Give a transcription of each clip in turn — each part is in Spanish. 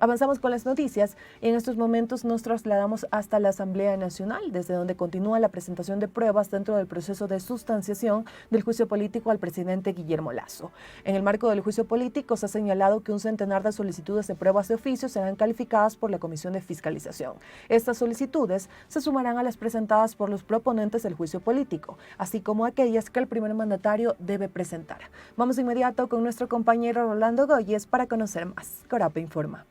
Avanzamos con las noticias y en estos momentos nos trasladamos hasta la Asamblea Nacional, desde donde continúa la presentación de pruebas dentro del proceso de sustanciación del juicio político al presidente Guillermo Lasso. En el marco del juicio político se ha señalado que un centenar de solicitudes de pruebas de oficio serán calificadas por la Comisión de Fiscalización. Estas solicitudes se sumarán a las presentadas por los proponentes del juicio político, así como aquellas que el primer mandatario debe presentar. Vamos de inmediato con nuestro compañero Rolando Goyes para conocer más. Corapa informa.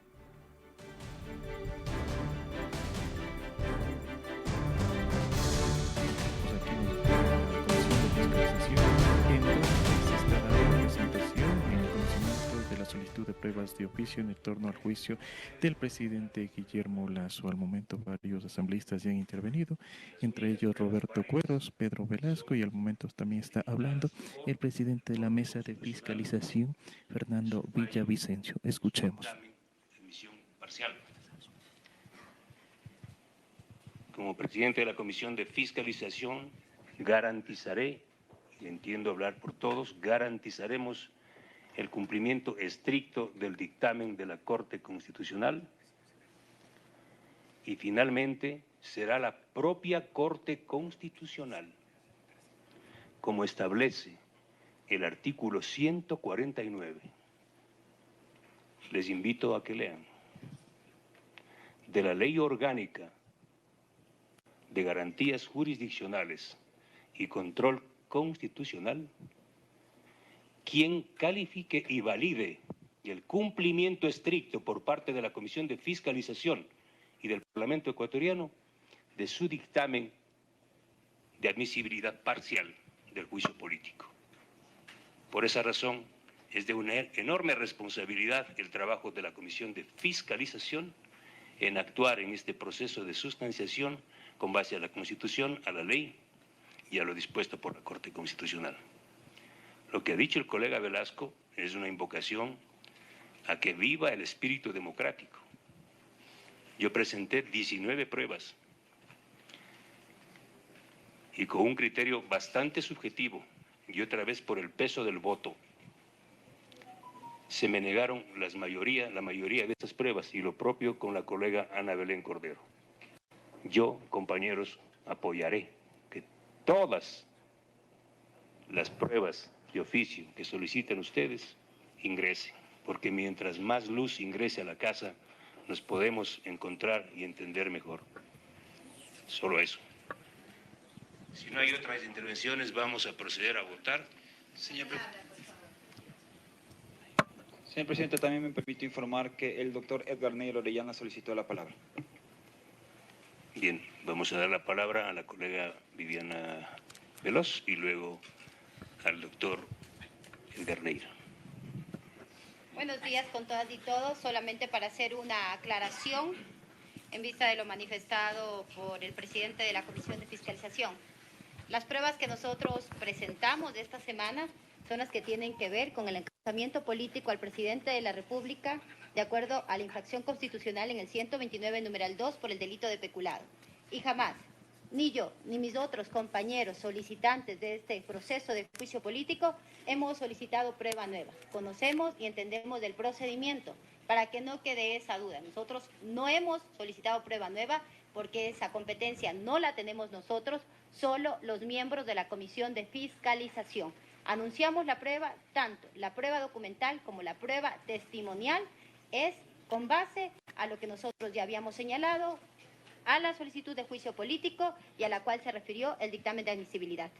Solicitud de pruebas de oficio en torno al juicio del presidente Guillermo Lasso. Al momento varios asambleístas ya han intervenido, entre ellos Roberto Cueros, Pedro Velasco, y al momento también está hablando el presidente de la mesa de fiscalización, Fernando Villavicencio. Escuchemos. Como presidente de la Comisión de Fiscalización garantizaré, y entiendo hablar por todos, garantizaremos el cumplimiento estricto del dictamen de la Corte Constitucional y finalmente será la propia Corte Constitucional, como establece el artículo 149. Les invito a que lean. De la Ley Orgánica de Garantías Jurisdiccionales y Control Constitucional, quien califique y valide el cumplimiento estricto por parte de la Comisión de Fiscalización y del Parlamento ecuatoriano de su dictamen de admisibilidad parcial del juicio político. Por esa razón, es de una enorme responsabilidad el trabajo de la Comisión de Fiscalización en actuar en este proceso de sustanciación con base a la Constitución, a la ley y a lo dispuesto por la Corte Constitucional. Lo que ha dicho el colega Velasco es una invocación a que viva el espíritu democrático. Yo presenté 19 pruebas y con un criterio bastante subjetivo y otra vez por el peso del voto. Se me negaron la mayoría de estas pruebas y lo propio con la colega Ana Belén Cordero. Yo, compañeros, apoyaré que todas las pruebas de oficio que soliciten ustedes ingresen, porque mientras más luz ingrese a la casa, nos podemos encontrar y entender mejor. Solo eso. Si no hay otras intervenciones, vamos a proceder a votar. Señor Presidente, también me permito informar que el doctor Edgar Neira Orellana solicitó la palabra. Bien, vamos a dar la palabra a la colega Viviana Veloz y luego al doctor Edgar Neira. Buenos días con todas y todos. Solamente para hacer una aclaración en vista de lo manifestado por el presidente de la Comisión de Fiscalización. Las pruebas que nosotros presentamos de esta semana son las que tienen que ver con el encauzamiento político al presidente de la República de acuerdo a la infracción constitucional en el 129 numeral 2 por el delito de peculado. Y jamás, ni yo, ni mis otros compañeros solicitantes de este proceso de juicio político hemos solicitado prueba nueva. Conocemos y entendemos del procedimiento para que no quede esa duda. Nosotros no hemos solicitado prueba nueva porque esa competencia no la tenemos nosotros, solo los miembros de la Comisión de Fiscalización. Anunciamos la prueba, tanto la prueba documental como la prueba testimonial, es con base a lo que nosotros ya habíamos señalado, a la solicitud de juicio político y a la cual se refirió el dictamen de admisibilidad.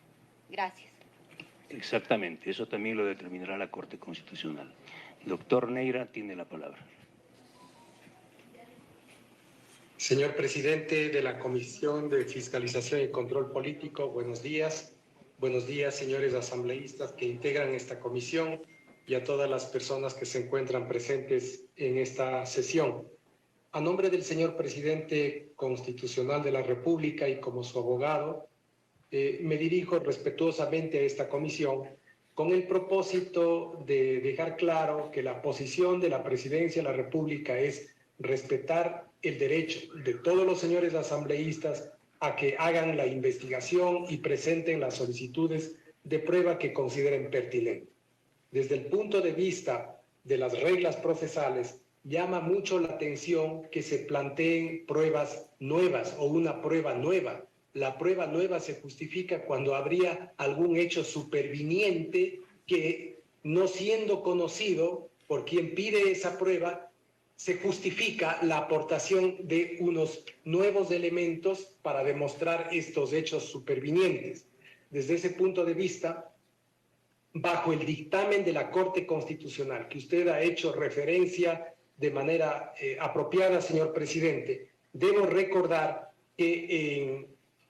Gracias. Exactamente, eso también lo determinará la Corte Constitucional. Doctor Neira tiene la palabra. Señor presidente de la Comisión de Fiscalización y Control Político, buenos días. Buenos días, señores asambleístas que integran esta comisión y a todas las personas que se encuentran presentes en esta sesión. A nombre del señor presidente constitucional de la República y como su abogado, me dirijo respetuosamente a esta comisión con el propósito de dejar claro que la posición de la Presidencia de la República es respetar el derecho de todos los señores asambleístas a que hagan la investigación y presenten las solicitudes de prueba que consideren pertinentes. Desde el punto de vista de las reglas procesales, llama mucho la atención que se planteen pruebas nuevas o una prueba nueva. La prueba nueva se justifica cuando habría algún hecho superviniente que, no siendo conocido por quien pide esa prueba, se justifica la aportación de unos nuevos elementos para demostrar estos hechos supervinientes. Desde ese punto de vista, bajo el dictamen de la Corte Constitucional, que usted ha hecho referencia de manera apropiada, señor presidente, debo recordar que en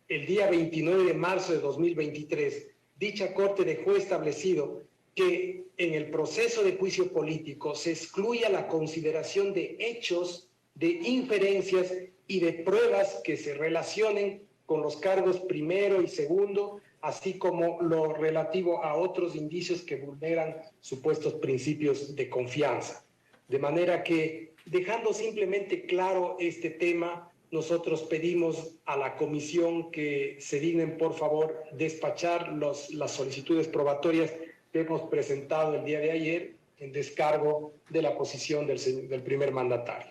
el día 29 de marzo de 2023, dicha Corte dejó establecido que en el proceso de juicio político se excluya la consideración de hechos, de inferencias y de pruebas que se relacionen con los cargos primero y segundo, así como lo relativo a otros indicios que vulneran supuestos principios de confianza. De manera que, dejando simplemente claro este tema, nosotros pedimos a la comisión que se dignen, por favor, despachar las solicitudes probatorias que hemos presentado el día de ayer en descargo de la posición del primer mandatario.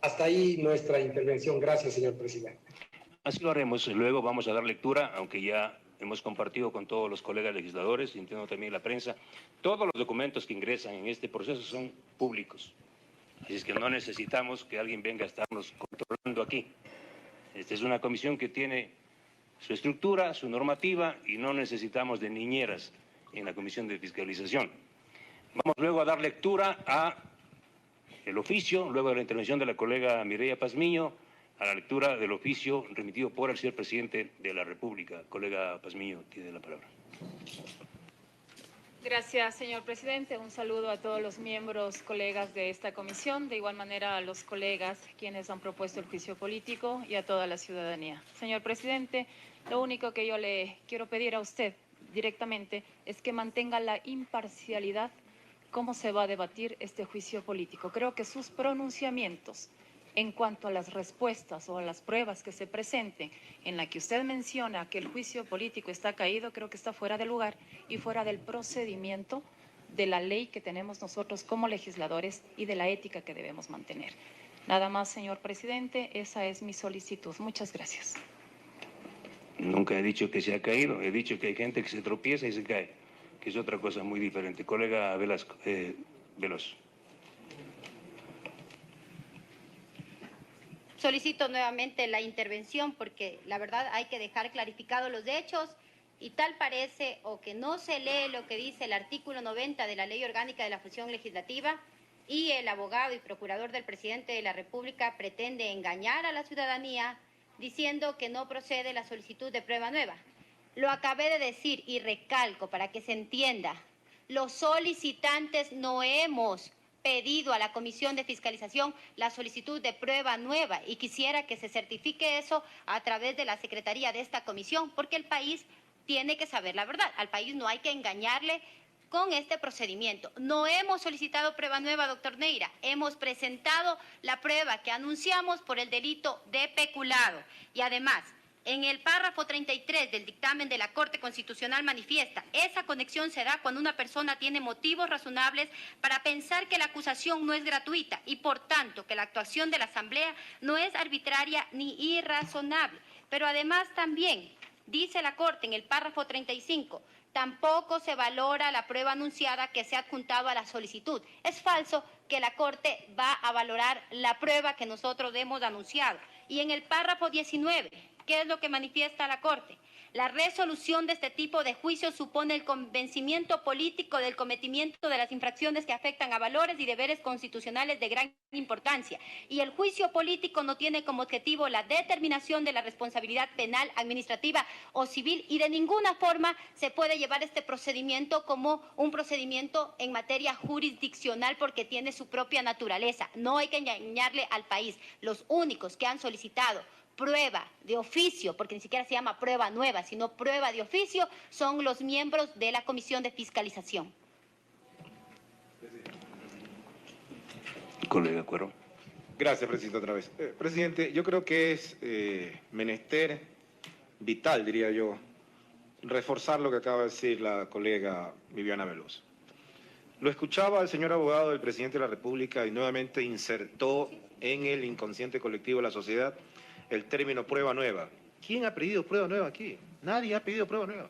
Hasta ahí nuestra intervención. Gracias, señor presidente. Así lo haremos. Luego vamos a dar lectura, aunque ya hemos compartido con todos los colegas legisladores, entiendo también la prensa, todos los documentos que ingresan en este proceso son públicos. Así es que no necesitamos que alguien venga a estarnos controlando aquí. Esta es una comisión que tiene su estructura, su normativa, y no necesitamos de niñeras en la Comisión de Fiscalización. Vamos luego a dar lectura a el oficio, luego de la intervención de la colega Mireya Pazmiño, a la lectura del oficio remitido por el señor presidente de la República. Colega Pazmiño, tiene la palabra. Gracias, señor presidente. Un saludo a todos los miembros, colegas de esta comisión, de igual manera a los colegas quienes han propuesto el juicio político y a toda la ciudadanía. Señor presidente, lo único que yo le quiero pedir a usted directamente es que mantenga la imparcialidad cómo se va a debatir este juicio político. Creo que sus pronunciamientos en cuanto a las respuestas o a las pruebas que se presenten, en la que usted menciona que el juicio político está caído, creo que está fuera de lugar y fuera del procedimiento de la ley que tenemos nosotros como legisladores y de la ética que debemos mantener. Nada más, señor presidente, esa es mi solicitud. Muchas gracias. Nunca he dicho que se ha caído, he dicho que hay gente que se tropieza y se cae, que es otra cosa muy diferente. Colega Velasco, Veloz. Solicito nuevamente la intervención porque la verdad hay que dejar clarificados los hechos y tal parece o que no se lee lo que dice el artículo 90 de la Ley Orgánica de la Función Legislativa y el abogado y procurador del presidente de la República pretende engañar a la ciudadanía diciendo que no procede la solicitud de prueba nueva. Lo acabé de decir y recalco para que se entienda. Los solicitantes no hemos pedido a la Comisión de Fiscalización la solicitud de prueba nueva y quisiera que se certifique eso a través de la Secretaría de esta comisión, porque el país tiene que saber la verdad. Al país no hay que engañarle con este procedimiento. No hemos solicitado prueba nueva, doctor Neira. Hemos presentado la prueba que anunciamos por el delito de peculado. Y además, en el párrafo 33 del dictamen de la Corte Constitucional manifiesta, esa conexión se da cuando una persona tiene motivos razonables para pensar que la acusación no es gratuita y, por tanto, que la actuación de la Asamblea no es arbitraria ni irrazonable. Pero además también, dice la Corte en el párrafo 35, tampoco se valora la prueba anunciada que se ha adjuntado a la solicitud. Es falso que la Corte va a valorar la prueba que nosotros hemos anunciado. Y en el párrafo 19... ¿qué es lo que manifiesta la Corte? La resolución de este tipo de juicios supone el convencimiento político del cometimiento de las infracciones que afectan a valores y deberes constitucionales de gran importancia. Y el juicio político no tiene como objetivo la determinación de la responsabilidad penal, administrativa o civil y de ninguna forma se puede llevar este procedimiento como un procedimiento en materia jurisdiccional porque tiene su propia naturaleza. No hay que engañarle al país. Los únicos que han solicitado prueba de oficio, porque ni siquiera se llama prueba nueva, sino prueba de oficio, son los miembros de la Comisión de Fiscalización. Colega Cuero. Gracias, presidente, otra vez. Presidente, yo creo que es menester vital, diría yo, reforzar lo que acaba de decir la colega Viviana Veloz. Lo escuchaba el señor abogado del presidente de la República y nuevamente insertó en el inconsciente colectivo de la sociedad el término prueba nueva. ¿Quién ha pedido prueba nueva aquí? Nadie ha pedido prueba nueva.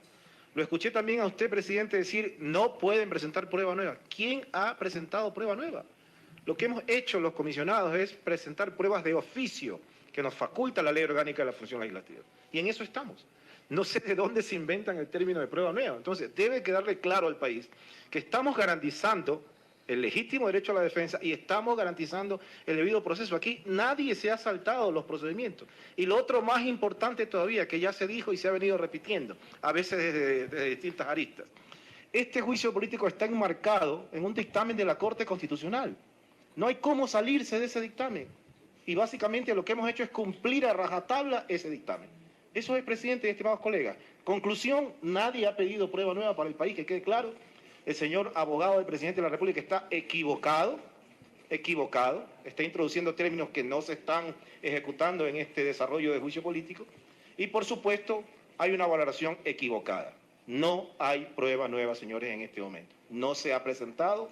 Lo escuché también a usted, presidente, decir no pueden presentar prueba nueva. ¿Quién ha presentado prueba nueva? Lo que hemos hecho los comisionados es presentar pruebas de oficio que nos faculta la Ley Orgánica de la Función Legislativa. Y en eso estamos. No sé de dónde se inventan el término de prueba nueva. Entonces, debe quedarle claro al país que estamos garantizando el legítimo derecho a la defensa y estamos garantizando el debido proceso. Aquí nadie se ha saltado los procedimientos. Y lo otro más importante todavía, que ya se dijo y se ha venido repitiendo, a veces desde distintas aristas. Este juicio político está enmarcado en un dictamen de la Corte Constitucional. No hay cómo salirse de ese dictamen. Y básicamente lo que hemos hecho es cumplir a rajatabla ese dictamen. Eso es, presidente y estimados colegas. Conclusión, nadie ha pedido prueba nueva para el país, que quede claro. El señor abogado del presidente de la República está equivocado, está introduciendo términos que no se están ejecutando en este desarrollo de juicio político. Y por supuesto, hay una valoración equivocada. No hay prueba nueva, señores, en este momento. No se ha presentado,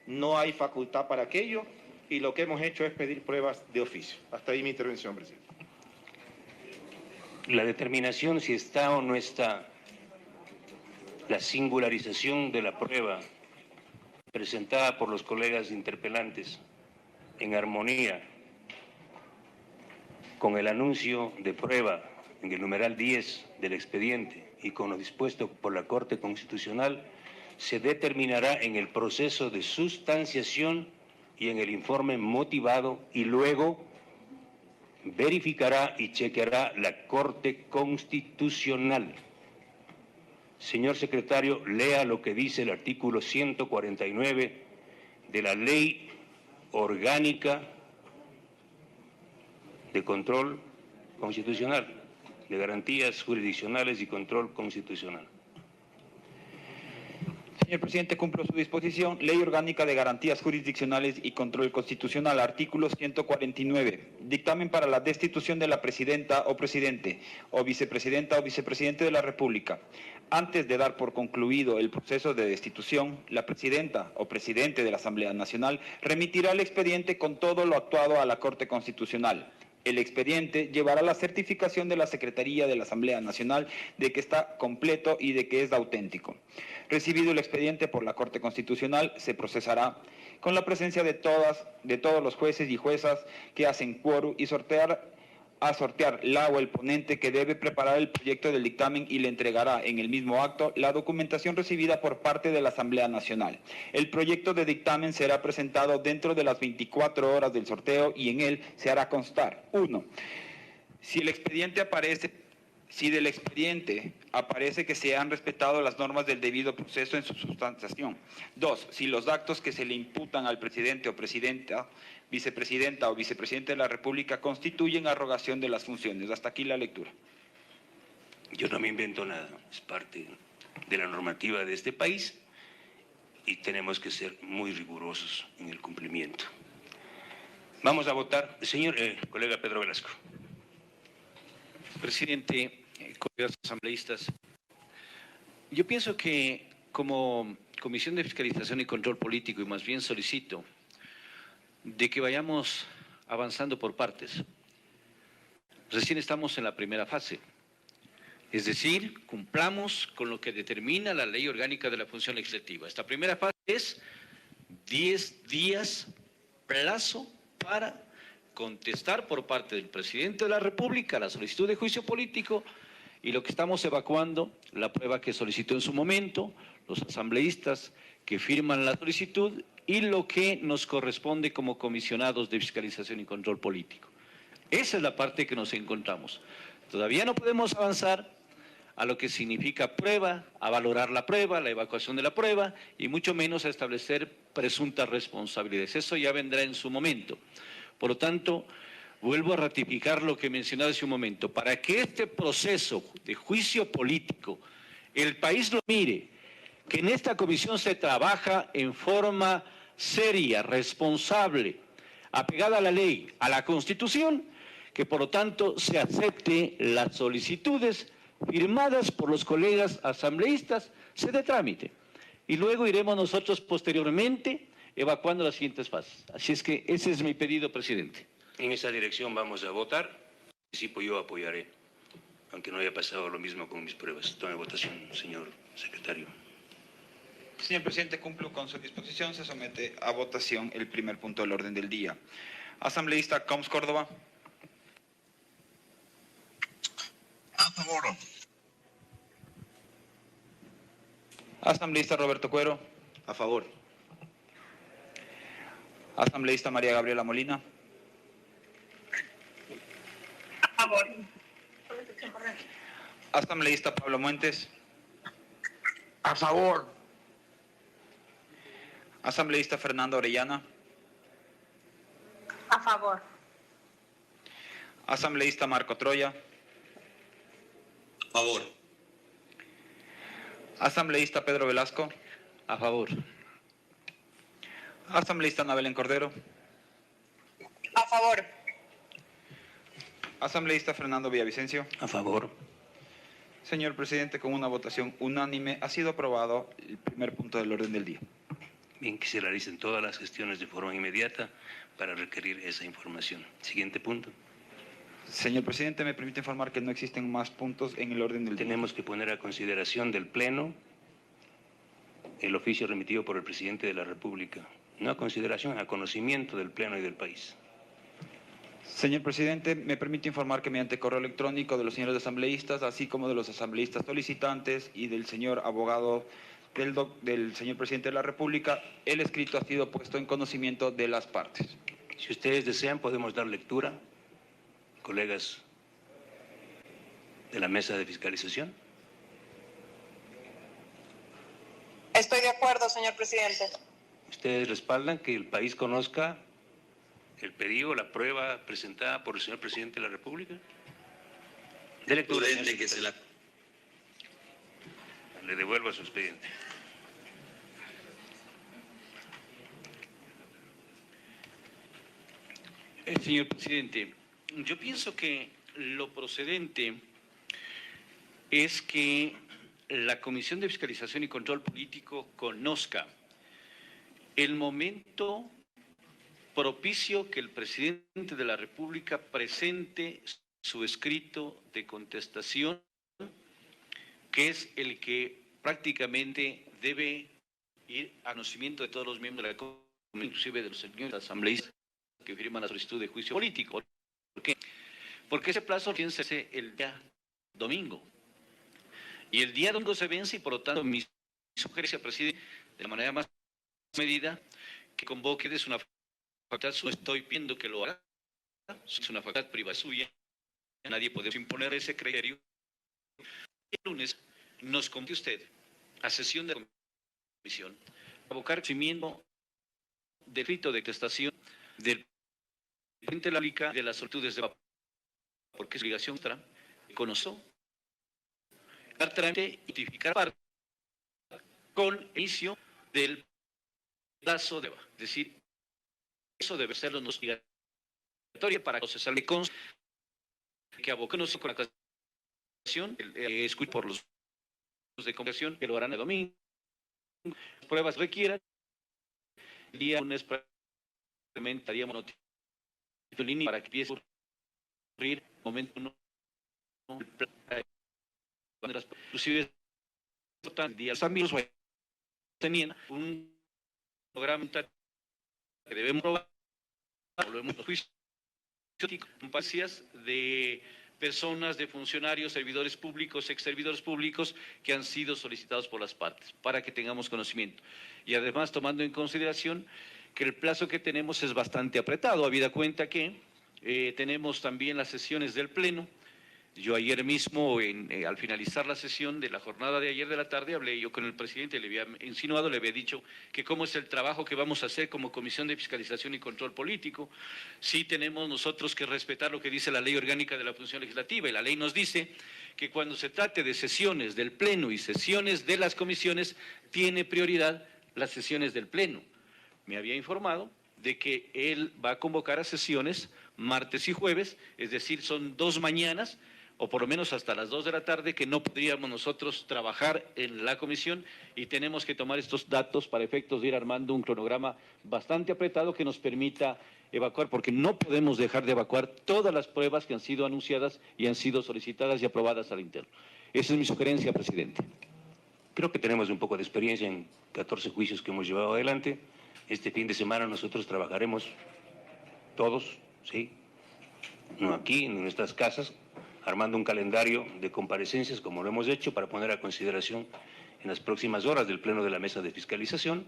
no hay facultad para aquello, y lo que hemos hecho es pedir pruebas de oficio. Hasta ahí mi intervención, presidente. La determinación si está o no está la singularización de la prueba presentada por los colegas interpelantes en armonía con el anuncio de prueba en el numeral 10 del expediente y con lo dispuesto por la Corte Constitucional, se determinará en el proceso de sustanciación y en el informe motivado, y luego verificará y chequeará la Corte Constitucional. Señor secretario, lea lo que dice el artículo 149 de la Ley Orgánica de Control Constitucional, de Garantías Jurisdiccionales y Control Constitucional. Señor presidente, cumplo su disposición. Ley Orgánica de Garantías Jurisdiccionales y Control Constitucional, artículo 149. Dictamen para la destitución de la presidenta o presidente, o vicepresidenta o vicepresidente de la República. Antes de dar por concluido el proceso de destitución, la presidenta o presidente de la Asamblea Nacional remitirá el expediente con todo lo actuado a la Corte Constitucional. El expediente llevará la certificación de la Secretaría de la Asamblea Nacional de que está completo y de que es auténtico. Recibido el expediente por la Corte Constitucional, se procesará con la presencia de todos los jueces y juezas que hacen quórum y sortear la o el ponente, que debe preparar el proyecto del dictamen y le entregará en el mismo acto la documentación recibida por parte de la Asamblea Nacional. El proyecto de dictamen será presentado dentro de las 24 horas del sorteo y en él se hará constar: 1. Si del expediente aparece que se han respetado las normas del debido proceso en su sustanciación. 2. Si los actos que se le imputan al presidente o presidenta, vicepresidenta o vicepresidente de la República constituyen arrogación de las funciones. Hasta aquí la lectura. Yo no me invento nada, es parte de la normativa de este país y tenemos que ser muy rigurosos en el cumplimiento. Vamos a votar. Señor colega Pedro Velasco. Presidente, colegas asambleístas, yo pienso que como Comisión de Fiscalización y Control Político, y más bien solicito de que vayamos avanzando por partes. Recién estamos en la primera fase, es decir, cumplamos con lo que determina la Ley Orgánica de la Función Legislativa. Esta primera fase es 10 días plazo para contestar por parte del presidente de la República la solicitud de juicio político, y lo que estamos evacuando, la prueba que solicitó en su momento, los asambleístas que firman la solicitud y lo que nos corresponde como comisionados de fiscalización y control político. Esa es la parte que nos encontramos. Todavía no podemos avanzar a lo que significa prueba, a valorar la prueba, la evacuación de la prueba, y mucho menos a establecer presuntas responsabilidades. Eso ya vendrá en su momento. Por lo tanto, vuelvo a ratificar lo que mencionaba hace un momento. Para que este proceso de juicio político, el país lo mire, que en esta comisión se trabaja en forma seria, responsable, apegada a la ley, a la Constitución, que por lo tanto se acepte las solicitudes firmadas por los colegas asambleístas, se dé trámite. y luego iremos nosotros posteriormente evacuando las siguientes fases. Así es que ese es mi pedido, presidente. En esa dirección vamos a votar. Sí, pues yo apoyaré, aunque no haya pasado lo mismo con mis pruebas. Tome votación, señor secretario. Señor presidente, cumplo con su disposición. Se somete a votación el primer punto del orden del día. Asambleísta Coms Córdoba. A favor. Asambleísta Roberto Cuero. A favor. Asambleísta María Gabriela Molina. A favor. Asambleísta Pablo Muentes. A favor. Asambleísta Fernando Orellana. A favor. Asambleísta Marco Troya. A favor. Asambleísta Pedro Velasco. A favor. Asambleísta Ana Belén Cordero. A favor. Asambleísta Fernando Villavicencio. A favor. Señor presidente, con una votación unánime ha sido aprobado el primer punto del orden del día. Bien, que se realicen todas las gestiones de forma inmediata para requerir esa información. Siguiente punto. Señor presidente, me permite informar que no existen más puntos en el orden del día. Tenemos que poner a consideración del Pleno el oficio remitido por el presidente de la República. No a consideración, a conocimiento del Pleno y del país. Señor presidente, me permite informar que mediante correo electrónico de los señores asambleístas, así como de los asambleístas solicitantes y del señor abogado del señor presidente de la República, el escrito ha sido puesto en conocimiento de las partes. Si ustedes desean, podemos dar lectura, colegas de la mesa de fiscalización. Estoy de acuerdo, señor presidente. ¿Ustedes respaldan que el país conozca el pedido, la prueba presentada por el señor presidente de la República? De lectura. Que se la... Le devuelvo a su expediente. Señor presidente, yo pienso que lo procedente es que la Comisión de Fiscalización y Control Político conozca el momento propicio que el presidente de la República presente su escrito de contestación, que es el que prácticamente debe ir a conocimiento de todos los miembros de la Comisión, inclusive de los señores asambleístas que firman la solicitud de juicio político. ¿Por qué? Porque ese plazo vence el día domingo. Y el día domingo se vence y por lo tanto mi sugerencia, presidente, de la manera más medida, que convoque desde una facultad suya. No estoy pidiendo que lo haga, es una facultad privada suya, nadie puede imponer ese criterio. El lunes nos convoque usted a sesión de la comisión, a abocar conocimiento del escrito de contestación del presidente de la República de las solicitudes de papel, porque es obligación nuestra conocer, dar trámite y notificar parte con el inicio del plazo de es decir, eso debe ser lo obligatorio para procesar de consta que aboquemos con la casación, escuche por los de comunicación que lo harán el domingo, pruebas requieran, el día lunes haríamos noticia para que empiece a ocurrir momento no, inclusive el día los amigos tenían un programa que debemos probar, volvemos los juicios de personas, de funcionarios, servidores públicos, ex servidores públicos que han sido solicitados por las partes, para que tengamos conocimiento. Y además tomando en consideración que el plazo que tenemos es bastante apretado, habida cuenta que tenemos también las sesiones del Pleno. Yo ayer mismo, al finalizar la sesión de la jornada de ayer de la tarde, hablé yo con el presidente, le había insinuado, le había dicho que cómo es el trabajo que vamos a hacer como Comisión de Fiscalización y Control Político. Sí tenemos nosotros que respetar lo que dice la Ley Orgánica de la Función Legislativa, y la ley nos dice que cuando se trate de sesiones del Pleno y sesiones de las comisiones, tiene prioridad las sesiones del Pleno. Me había informado de que él va a convocar a sesiones martes y jueves, es decir, son 2 mañanas, o por lo menos hasta las 2 de la tarde, que no podríamos nosotros trabajar en la comisión y tenemos que tomar estos datos para efectos de ir armando un cronograma bastante apretado que nos permita evacuar, porque no podemos dejar de evacuar todas las pruebas que han sido anunciadas y han sido solicitadas y aprobadas al interno. Esa es mi sugerencia, presidente. Creo que tenemos un poco de experiencia en 14 juicios que hemos llevado adelante. Este fin de semana nosotros trabajaremos todos, ¿sí? No aquí, en nuestras casas, armando un calendario de comparecencias, como lo hemos hecho, para poner a consideración en las próximas horas del Pleno de la Mesa de Fiscalización.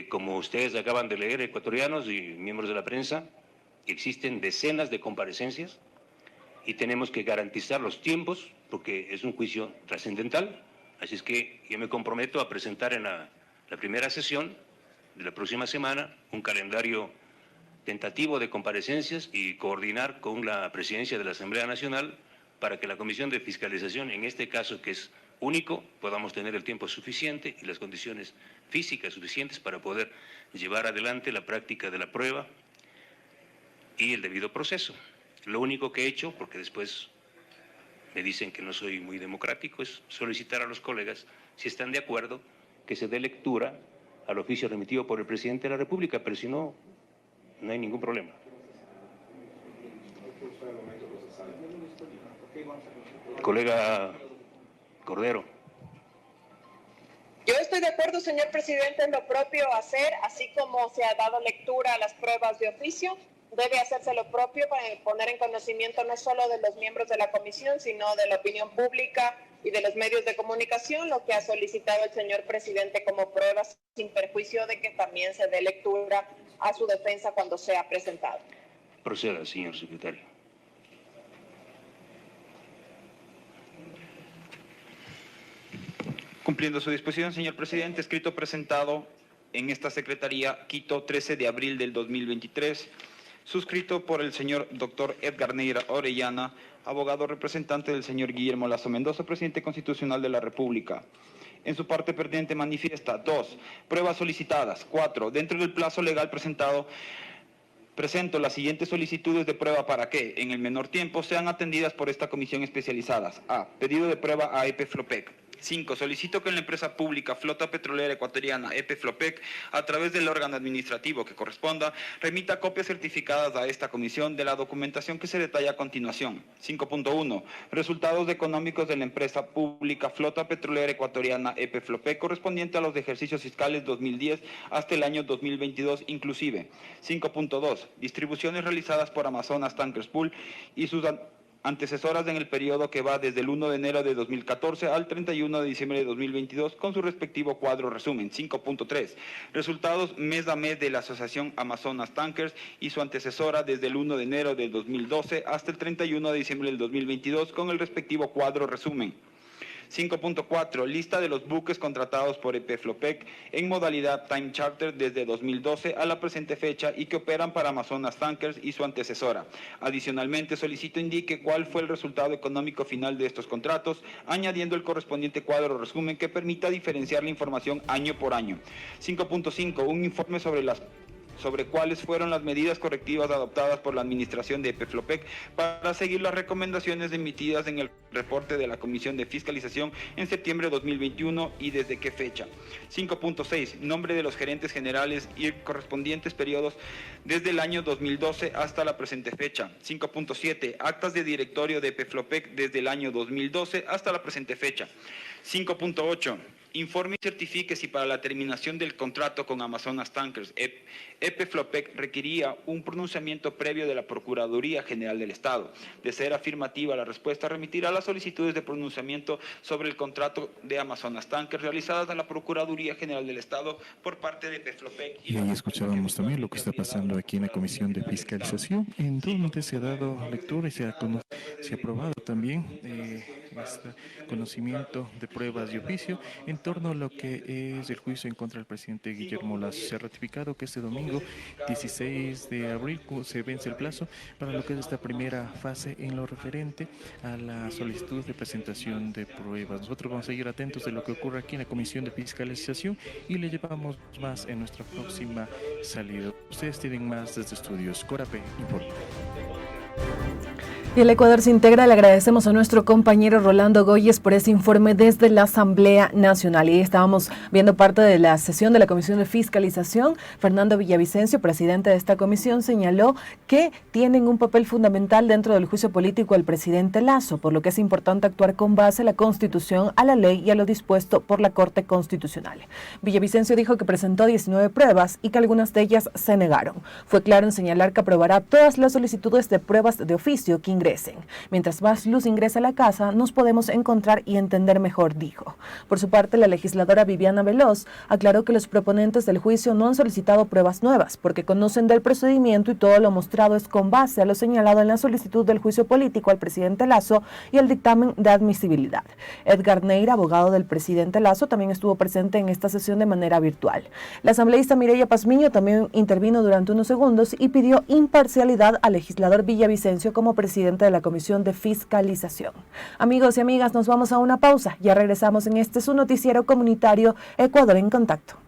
Como ustedes acaban de leer, ecuatorianos y miembros de la prensa, existen decenas de comparecencias y tenemos que garantizar los tiempos, porque es un juicio trascendental. Así es que yo me comprometo a presentar en la primera sesión de la próxima semana un calendario tentativo de comparecencias y coordinar con la presidencia de la Asamblea Nacional para que la Comisión de Fiscalización, en este caso que es único, podamos tener el tiempo suficiente y las condiciones físicas suficientes para poder llevar adelante la práctica de la prueba y el debido proceso. Lo único que he hecho, porque después me dicen que no soy muy democrático, es solicitar a los colegas, si están de acuerdo, que se dé lectura al oficio remitido por el presidente de la República, pero si no, no hay ningún problema. Colega Cordero. Yo estoy de acuerdo, señor presidente, en lo propio hacer, así como se ha dado lectura a las pruebas de oficio, debe hacerse lo propio para poner en conocimiento no solo de los miembros de la comisión, sino de la opinión pública y de los medios de comunicación, lo que ha solicitado el señor presidente como pruebas, sin perjuicio de que también se dé lectura a su defensa cuando sea presentado. Proceda, señor secretario. Cumpliendo su disposición, señor presidente, escrito presentado en esta Secretaría, Quito, 13 de abril del 2023, suscrito por el señor doctor Edgar Neira Orellana, abogado representante del señor Guillermo Lasso Mendoza, presidente constitucional de la República. En su parte pertinente manifiesta: 2. Pruebas solicitadas. 4. Dentro del plazo legal presento las siguientes solicitudes de prueba para que, en el menor tiempo, sean atendidas por esta comisión especializadas. A. Pedido de prueba a EP-Flopec. 5. Solicito que la empresa pública Flota Petrolera Ecuatoriana, EP-Flopec, a través del órgano administrativo que corresponda, remita copias certificadas a esta comisión de la documentación que se detalla a continuación. 5.1. Resultados económicos de la empresa pública Flota Petrolera Ecuatoriana, EP-Flopec, correspondiente a los ejercicios fiscales 2010 hasta el año 2022 inclusive. 5.2. Distribuciones realizadas por Amazonas Tankers Pool y sus antecesoras en el periodo que va desde el 1 de enero de 2014 al 31 de diciembre de 2022 con su respectivo cuadro resumen. 5.3. Resultados mes a mes de la Asociación Amazonas Tankers y su antecesora desde el 1 de enero de 2012 hasta el 31 de diciembre del 2022 con el respectivo cuadro resumen. 5.4. Lista de los buques contratados por EP-Flopec en modalidad Time Charter desde 2012 a la presente fecha y que operan para Amazonas Tankers y su antecesora. Adicionalmente, solicito indique cuál fue el resultado económico final de estos contratos, añadiendo el correspondiente cuadro resumen que permita diferenciar la información año por año. 5.5. Un informe sobre cuáles fueron las medidas correctivas adoptadas por la administración de EP-Flopec para seguir las recomendaciones emitidas en el reporte de la Comisión de Fiscalización en septiembre de 2021 y desde qué fecha. 5.6. Nombre de los gerentes generales y correspondientes periodos desde el año 2012 hasta la presente fecha. 5.7. Actas de directorio de EP-Flopec desde el año 2012 hasta la presente fecha. 5.8. Informe y certifique si para la terminación del contrato con Amazonas Tankers, EP-Flopec requería un pronunciamiento previo de la Procuraduría General del Estado. De ser afirmativa la respuesta, remitirá las solicitudes de pronunciamiento sobre el contrato de Amazonas Tankers realizadas a la Procuraduría General del Estado por parte de EP-Flopec. Y ahí escuchábamos también lo que está pasando aquí en la Comisión de Fiscalización, en donde se ha dado lectura y se ha aprobado también este conocimiento de pruebas de oficio en torno a lo que es el juicio en contra del presidente Guillermo Lasso. Se ha ratificado que este domingo 16 de abril se vence el plazo para lo que es esta primera fase en lo referente a la solicitud de presentación de pruebas. Nosotros vamos a seguir atentos de lo que ocurre aquí en la Comisión de Fiscalización y le llevamos más en nuestra próxima salida. Ustedes tienen más desde Estudios Corape Informa. Y el Ecuador se integra. Le agradecemos a nuestro compañero Rolando Goyes por ese informe desde la Asamblea Nacional. Y estábamos viendo parte de la sesión de la Comisión de Fiscalización. Fernando Villavicencio, presidente de esta comisión, señaló que tienen un papel fundamental dentro del juicio político al presidente Lasso, por lo que es importante actuar con base a la Constitución, a la ley y a lo dispuesto por la Corte Constitucional. Villavicencio dijo que presentó 19 pruebas y que algunas de ellas se negaron. Fue claro en señalar que aprobará todas las solicitudes de pruebas de oficio que ingresen. Mientras más luz ingresa a la casa, nos podemos encontrar y entender mejor, dijo. Por su parte, la legisladora Viviana Veloz aclaró que los proponentes del juicio no han solicitado pruebas nuevas, porque conocen del procedimiento y todo lo mostrado es con base a lo señalado en la solicitud del juicio político al presidente Lasso y el dictamen de admisibilidad. Edgar Neira, abogado del presidente Lasso, también estuvo presente en esta sesión de manera virtual. La asambleísta Mireya Pazmiño también intervino durante unos segundos y pidió imparcialidad al legislador Villavicencio como presidente de la Comisión de Fiscalización. Amigos y amigas, nos vamos a una pausa. Ya regresamos en este su noticiero comunitario Ecuador en Contacto.